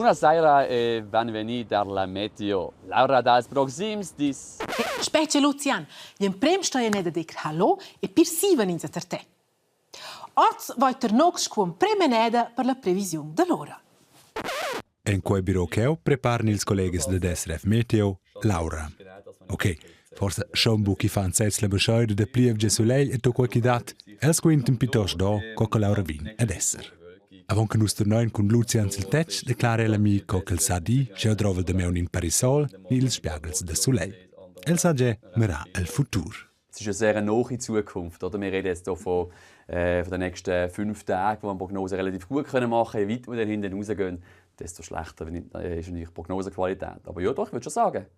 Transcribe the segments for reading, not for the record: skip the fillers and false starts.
Buonasera e benvenuti alla meteo. Laura das proxims dis. Specie Lucian, gli prem sta ne da dic hallo e persiven in ter te. Oggi vai ter nox con premeneda per la previsione dell'ora. En quei biro cheu preparni ils collegas de SRF Meteo, Laura. Ok, forse schon buchi fan sets la bescheide de plievge soleil e to qualche dat, els quinten piuttosto do, coca Laura vin ed esser. Avon che nus tornain con Lucian sil tech, declara l'ami coca il sa di, se drovel de meun in parisol, ni ils spiagels de soleil. El sa ge mera el futur. Es ist eine sehr nahe Zukunft. Oder? Wir reden jetzt hier von den nächsten 5 Tagen, wo wir Prognosen relativ gut machen können. Je weiter wir dann hinten rausgehen, desto schlechter ist natürlich die Prognosequalität. Aber ja, doch, ich würde schon sagen, der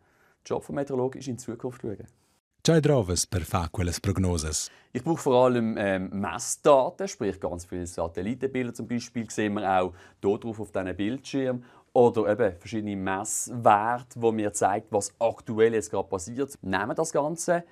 Job des Meteorologen ist in die Zukunft schauen. C'hai droves per fa quelles prognoses? Ich brauche vor allem Messdaten, sprich ganz viele Satellitenbilder zum Beispiel, sehen wir auch hier drauf auf diesen Bildschirm. Oder eben verschiedene Messwerte, die mir zeigen, was aktuell jetzt gerade passiert. Nehmen das Ganze,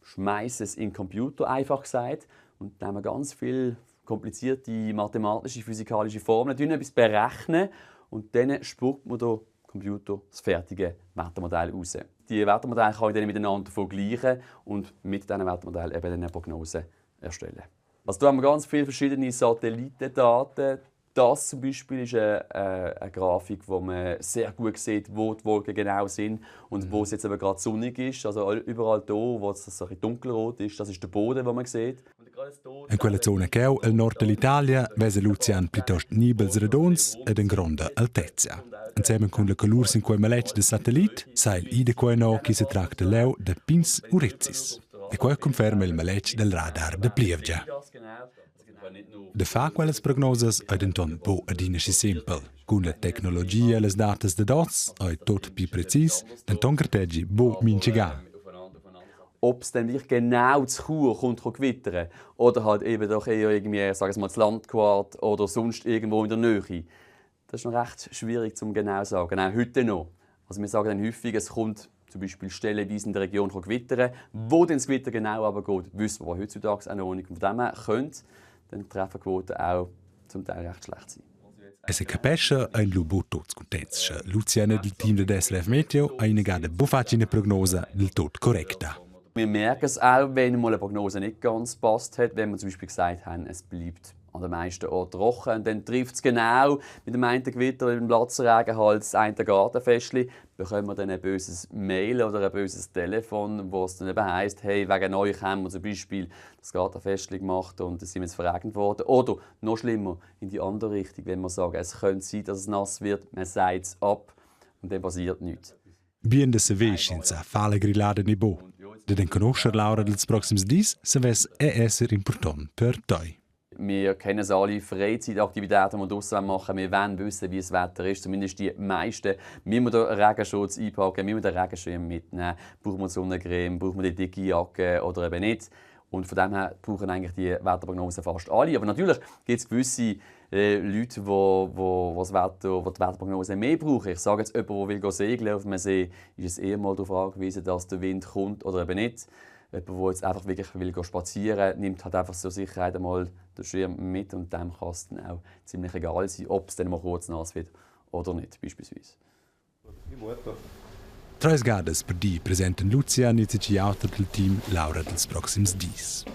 schmeißen es in den Computer, einfach gesagt, und nehmen ganz viele komplizierte mathematische, physikalische Formeln, etwas berechnen und dann spuckt man der Computer das fertige Wettermodell raus. Die Wettermodelle kann ich dann miteinander vergleichen und mit diesen Wettermodellen eben eine Prognose erstellen. Also da haben wir ganz viele verschiedene Satellitendaten. Das zum Beispiel ist eine Grafik, wo man sehr gut sieht, wo die Wolken genau sind und wo es jetzt aber gerade sonnig ist. Also überall hier, wo es ein dunkelrot ist, das ist der Boden, den man sieht. In quella zona cheu, il nord dell'Italia, vese Lucian piuttosto nibels redons ed in grande altezza. Insieme con le colurs in quei maletg de satellit, sai ide quei no chi se tracta leu de pins urizzis. E quei conferma il maletg del radar de Plievgia. De fa quelles prognoses è denton bo adinasci simpel. Con la tecnologia e le datas de dots è tot più precis, denton carteggi bo minchiga. Ob es dann wirklich genau zu Chur kommt gewittern oder halt eben doch eher irgendwie, sagen wir mal, das Landquart oder sonst irgendwo in der Nähe. Das ist noch recht schwierig zu genau sagen, auch heute noch. Also wir sagen dann häufig, es kommt zum Beispiel stellenweise in der Region gewittern. Wo denn das Gewitter genau aber geht, wissen wir heutzutage auch noch nicht. Von dem her könnte dann die Trefferquote auch zum Teil recht schlecht sein. E se capesce ein lubo tots contents. Luciana del team de SRF Meteo ha inegada buffacine prognosa del tot correcta. Wir merken es auch, wenn mal eine Prognose nicht ganz passt hat, wenn wir zum Beispiel gesagt haben, es bleibt an den meisten Orten trocken. Und dann trifft es genau mit dem einen Gewitter oder dem Platzregen halt das eine Gartenfestchen. Bekommen wir dann ein böses Mail oder ein böses Telefon, wo es dann eben heisst, hey, wegen euch haben wir zum Beispiel das Gartenfestchen gemacht und es sind jetzt verregnet worden. Oder noch schlimmer, in die andere Richtung, wenn wir sagen, es könnte sein, dass es nass wird, man sagt es ab und dann passiert nichts. Bien de se veis senza fale grillade ni bo. De den conoscer Laura dels proxims dis, se ves esser important per toi. Wir kennen es alle, Freizeitaktivitäten, die wir draussen machen. Wir wollen wissen, wie das Wetter ist. Zumindest die meisten. Müssen wir den Regenschutz einpacken, müssen wir den Regenschirm mitnehmen, brauchen wir Sonnencreme, brauchen wir die dicke Jacke oder eben nicht. Und von dem her brauchen eigentlich die Wetterprognosen fast alle. Aber natürlich gibt es gewisse Leute, die die Wetterprognose mehr brauchen. Ich sage jetzt, jemand, der segeln auf dem See, ist es eher mal darauf angewiesen, dass der Wind kommt oder eben nicht. Jemand, der jetzt einfach wirklich spazieren will, nimmt halt einfach zur Sicherheit einmal den Schirm mit und dem kann es dann auch ziemlich egal sein, ob es dann mal kurz nass wird oder nicht, beispielsweise. Tres gadas per di presenten Lucian e ci autor del team Laura dels proxims dis.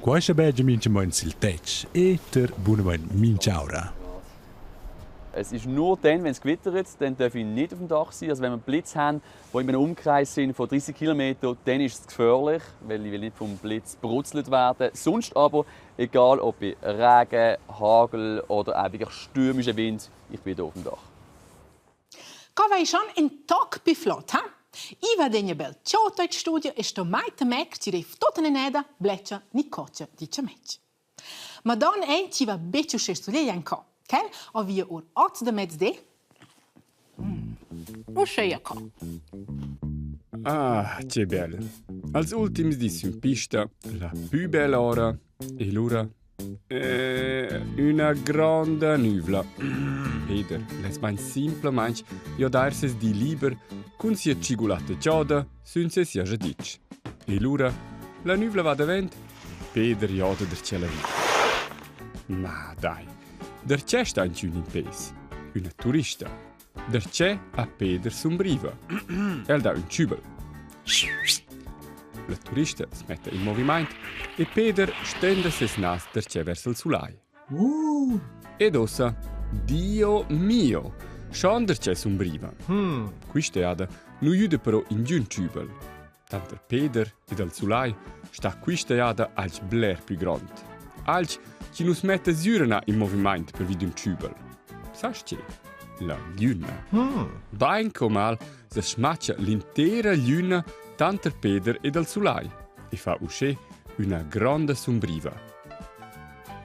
Quaisce begge mince moin sil tech e ter bunemoin mince aura. Es ist nur dann, wenn es gewittert, dann darf ich nicht auf dem Dach sein. Also wenn wir einen Blitz haben, die in einem Umkreis sind von 30 km, dann ist es gefährlich, weil ich will nicht vom Blitz brutzelt werden. Sonst aber, egal ob bei Regen, Hagel oder auch wirklich stürmischer Wind, ich bin hier auf dem Dach. Vai schon in toc piflot, ha? Iva degna bel ciotto et studio e sto mai temek ci rif tutta neda bleccia ni coccia dice mec. Ma don ci va beccio schestulie anco, kel? O via ur 8 de mezz de. O scheia co. Ah, che belle. Als ultims di sun pista, la più bella ora e l'ora una grande nuvla. Peter, les mein simple manch, io darses di liber, cun sia cigulata giada, senza sia giadic. E l'ora, la nuvla va davent, Peter joda der cella vita. Ma dai, der c'è sta in pes, una turista. Derc'è a Peter sombriva. El dà un ciubel. La turista si mette in movimento e Peter stende ses nas derc'è verso il sulai. Ed ossa, Dio mio, schon derc'è sombriva. Questa ada non jude però in giun ciubel. Tanto Peter ed al sulai sta questa ada als bler più grand. Als ci nus mette zürena in movimento per vid un ciubel. Sas c'è? La luna. Bain comal se smaccia l'intera luna tanto Peter ed al sulai e fa uscire una grande sombriva.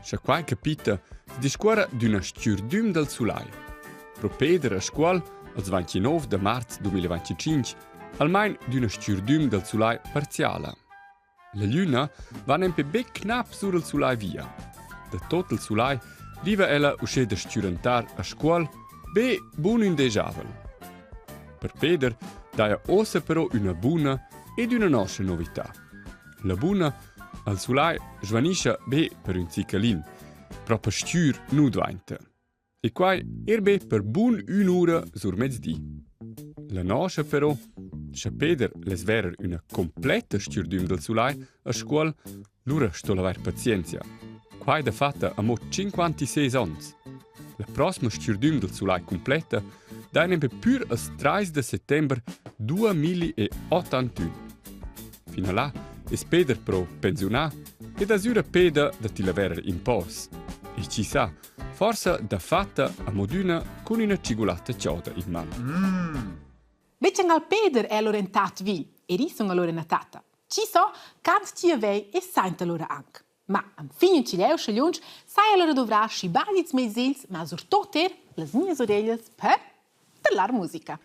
Se quai capita si discorre d'una sturdum del sulai. Pro Peter a scuola, al 29 de marzo 2025, almeno d'una sturdum del sulai parziale. La luna va nempe bec knap sur il sulai via. Da tot il sulai riva ella uscire da sturentar a scuola be buon indejavel. Per Peter daia ossa però una buona ed una nostra novità. La buona al sulai svanisce be per un cicalin, proprio stür nudvainte. E quai be per buon un'ora sur mezzdi. La nostra però, se Peter les verer una completa stürdum del sulai a scuola, l'ura sto lavar pazienza. Quai da fatta a mo 56 ans. La prossima stürdum del sulai completa dai nempe pur as 3 de settembre 2081. Fino a là, es Peter pro pensionà e da sura Peter da ti laverer in pos. E ci sa, forse da fatta a moduna con una cigolata cioda in mano. Becen al Peter è l'orientat vi e risong allora natata. Ci so, cant ti avei e saint allora anche. Ma am fin ci leu schagliunch, sai allora dovrà schibadiz meisils, ma sur toter las mias orelhas per la musica.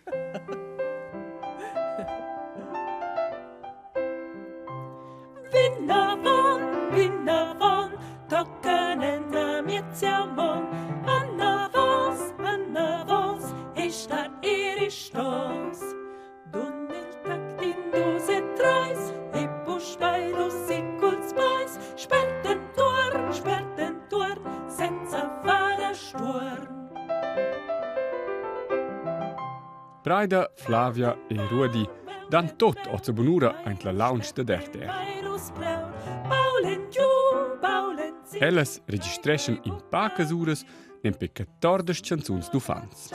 Vinna von, tocken en mietziamon. Anna vos, ist dat stos. Dunnel takt in dose treis, e puspeiros siculs mais, sperten tuor, senza fare sturm. Braida, Flavia e Rudi dan tot ozza bonura ant la lounge de derte. Elles registreschen in pacas uras nempe 14 canzuns d'ufans.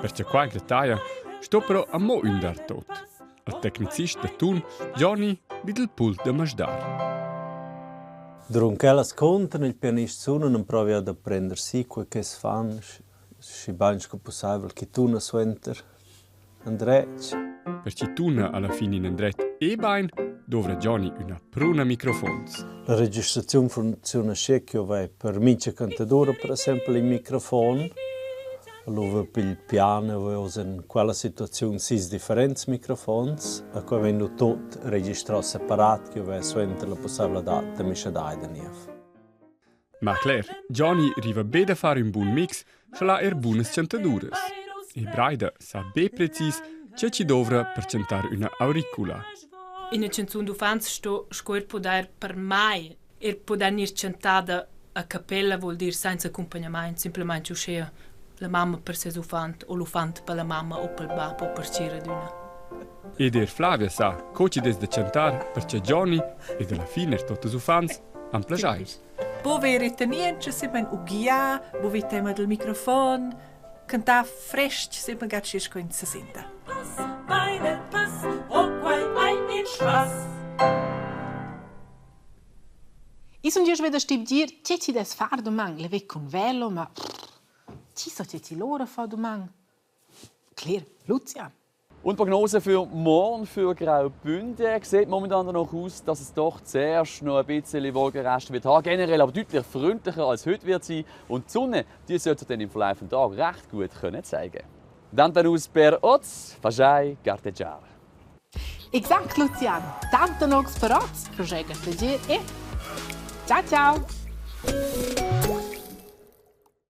Perché quai gletaia sto però a mo undar tot. Il tecnicist de tun, Johnny, vid il pult de masdar. Durante las conten il pianist suona non provi ad apprendersi quel che si fanno, si banch che possibile che tuna suenter andrec. Perché tuna alla fine in andret e bain dovrà Johnny una pruna microfons. La registrazione funziona scecchio vai per mince cantadora per esempio il microfono. Allora per il piano in quella situazione 6 differenti microfoni e poi vengono tutti registrati separati che vai suenter la possibilità di miscedare da nief. Ma Claire, Johnny riva bene a fare un buon mix, ce l'ha buone cantaduras. E Braida sa ben precis che ci dovrà per cantare una auricula. In una canzone d'ufanza sto scuola poter per mai poter nir cantata a cappella vuol dire senza accompagnamento, semplicemente uscire la mamma per ses ufant o l'ufant per la mamma o per il babbo o per cera d'una. Ed Flavia sa co ci des da cantare perché Johnny e della fine tutti i ufans han plagiai. Bo verite niente se ben ugia, bo vitema del microfono, canta fresh se ben gatschis coin 60. Meine Pass, o quai ein in Spaß. I son già sveda stib dir, che ci des far domang, le vec con velo, ma ci so che ci loro fa domang. Claire, Lucia. Und die Prognose für morgen für Graubünden sieht momentan noch aus, dass es doch zuerst noch ein bisschen Wolkenrest wird haben. Generell aber deutlich freundlicher als heute wird sein. Und die Sonne die sollte dann im Verlauf des Tages recht gut zeigen. Dann aus per Oz, Fajai, Garteggiar. Exakt, Luciano. Tanto nox per oz, progetto e ciao ciao!